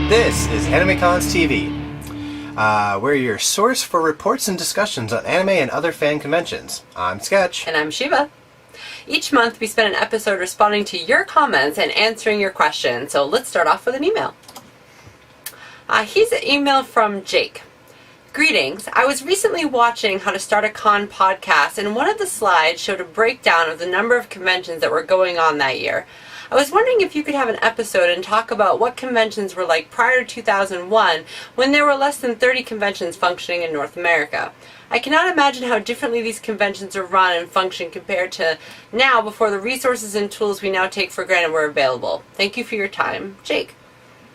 This is AnimeCons TV. We're your source for reports and discussions on anime and other fan conventions. I'm Sketch. And I'm Shiva. Each month we spend an episode responding to your comments and answering your questions. So let's start off with an email. Here's an email from Jake. Greetings. I was recently watching How to Start a Con podcast, and one of the slides showed a breakdown of the number of conventions that were going on that year. I was wondering if you could have an episode and talk about what conventions were like prior to 2001, when there were less than 30 conventions functioning in North America. I cannot imagine how differently these conventions are run and function compared to now, before the resources and tools we now take for granted were available. Thank you for your time, Jake.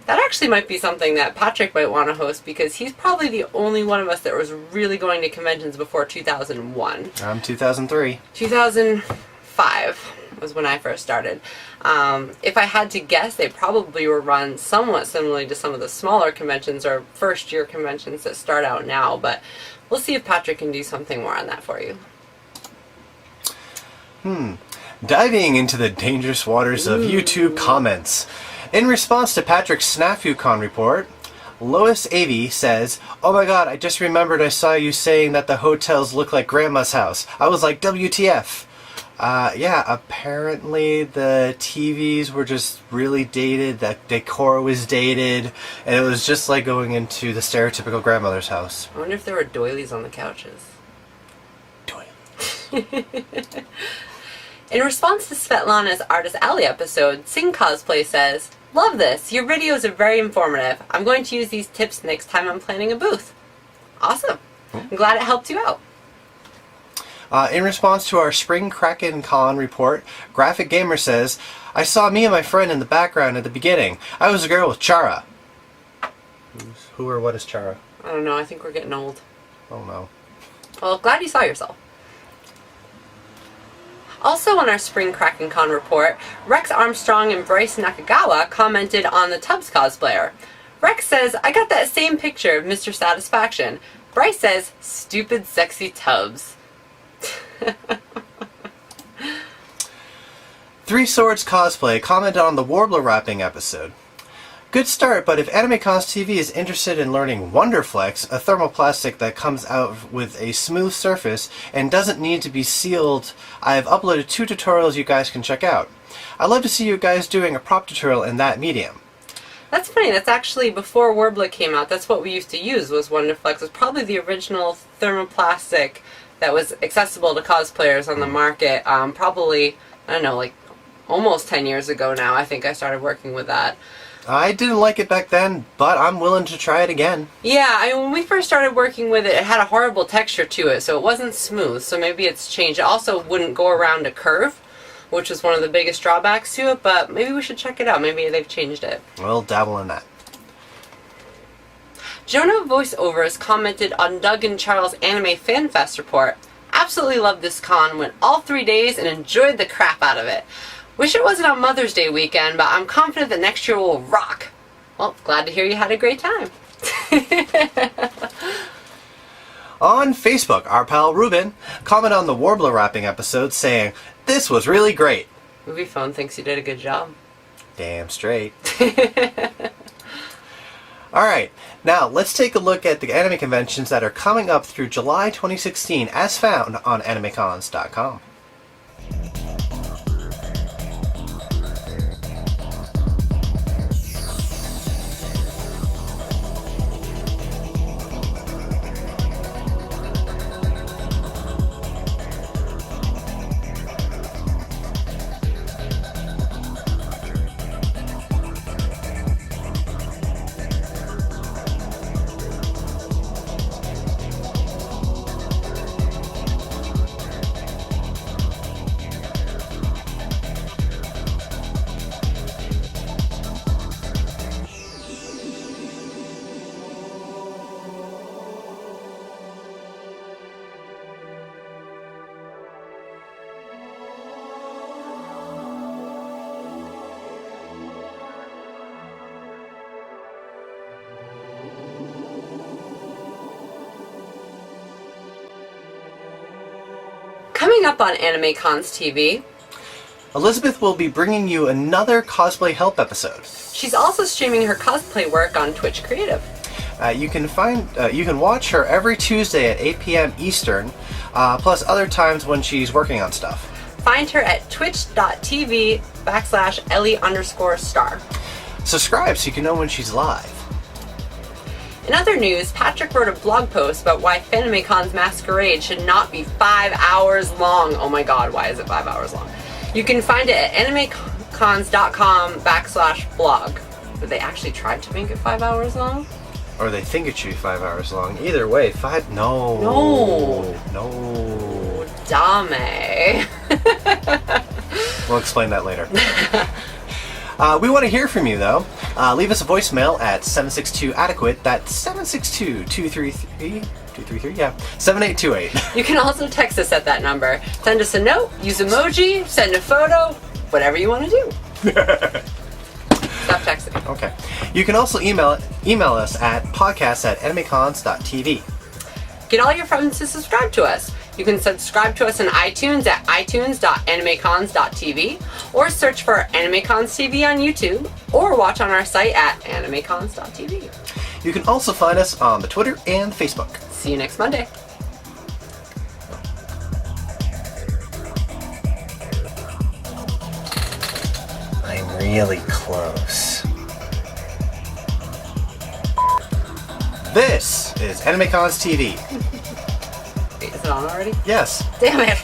That actually might be something that Patrick might want to host, because he's probably the only one of us that was really going to conventions before 2001. I'm 2003. 2005 was when I first started. If I had to guess, they probably were run somewhat similarly to some of the smaller conventions or first-year conventions that start out now, but we'll see if Patrick can do something more on that for you. Diving into the dangerous waters of YouTube comments. In response to Patrick's SnafuCon report, Lois Avey says, "Oh my god, I just remembered I saw you saying that the hotels look like Grandma's house. I was like, WTF?" Yeah, apparently the TVs were just really dated, the decor was dated, and it was just like going into the stereotypical grandmother's house. I wonder if there were doilies on the couches. Doilies. In response to Svetlana's Artist Alley episode, Sing Cosplay says, "Love this. Your videos are very informative. I'm going to use these tips next time I'm planning a booth." Awesome. I'm glad it helped you out. In response to our Spring Kraken Con report, Graphic Gamer says, "I saw me and my friend in the background at the beginning. I was a girl with Chara." Who or what is Chara? I don't know. I think we're getting old. Oh no. Well, glad you saw yourself. Also on our Spring Kraken Con report, Rex Armstrong and Bryce Nakagawa commented on the Tubbs cosplayer. Rex says, "I got that same picture of Mr. Satisfaction." Bryce says, "Stupid sexy Tubbs." Three Swords Cosplay commented on the Warbler wrapping episode. "Good start, but if AnimeCons TV is interested in learning Wonderflex, a thermoplastic that comes out with a smooth surface and doesn't need to be sealed, I have uploaded 2 tutorials you guys can check out. I'd love to see you guys doing a prop tutorial in that medium." That's funny. That's actually before Warbler came out. That's what we used to use, was Wonderflex. It was probably the original thermoplastic that was accessible to cosplayers on the market. Probably, I don't know, like almost 10 years ago now. I think I started working with that. I didn't like it back then, but I'm willing to try it again. Yeah, when we first started working with it, it had a horrible texture to it, so it wasn't smooth, so maybe it's changed. It also wouldn't go around a curve, which was one of the biggest drawbacks to it, but maybe we should check it out. Maybe they've changed it. We'll dabble in that. Jonah Voiceovers commented on Doug and Charles' Anime Fan Fest report. "Absolutely loved this con, went all 3 days and enjoyed the crap out of it. Wish it wasn't on Mother's Day weekend, but I'm confident that next year will rock." Well, glad to hear you had a great time. On Facebook, our pal Ruben commented on the Warbler wrapping episode saying, "This was really great." Movie Phone thinks you did a good job. Damn straight. Alright, now let's take a look at the anime conventions that are coming up through July 2016 as found on AnimeCons.com. Coming up on AnimeCons TV, Elizabeth will be bringing you another cosplay help episode. She's also streaming her cosplay work on Twitch Creative. You can watch her every Tuesday at 8 p.m. Eastern, plus other times when she's working on stuff. Find her at twitch.tv/Ellie_star. Subscribe so you can know when she's live. In other news, Patrick wrote a blog post about why AnimeCons Masquerade should not be 5 hours long. Oh my god, why is it 5 hours long? You can find it at animecons.com/blog. But they actually tried to make it 5 hours long? Or they think it should be 5 hours long. Either way, no. Dame. We'll explain that later. We want to hear from you, though. Leave us a voicemail at 762-ADEQUATE. That's 762-233, yeah, 7828. You can also text us at that number. Send us a note, use emoji, send a photo, whatever you want to do. Stop texting. Okay. You can also email us at podcast@animecons.tv. Get all your friends to subscribe to us. You can subscribe to us on iTunes at itunes.animecons.tv, or search for AnimeCons TV on YouTube, or watch on our site at animecons.tv. You can also find us on the Twitter and Facebook. See you next Monday. I'm really close. This is AnimeCons TV. Wait, is it on already? Yes. Damn it.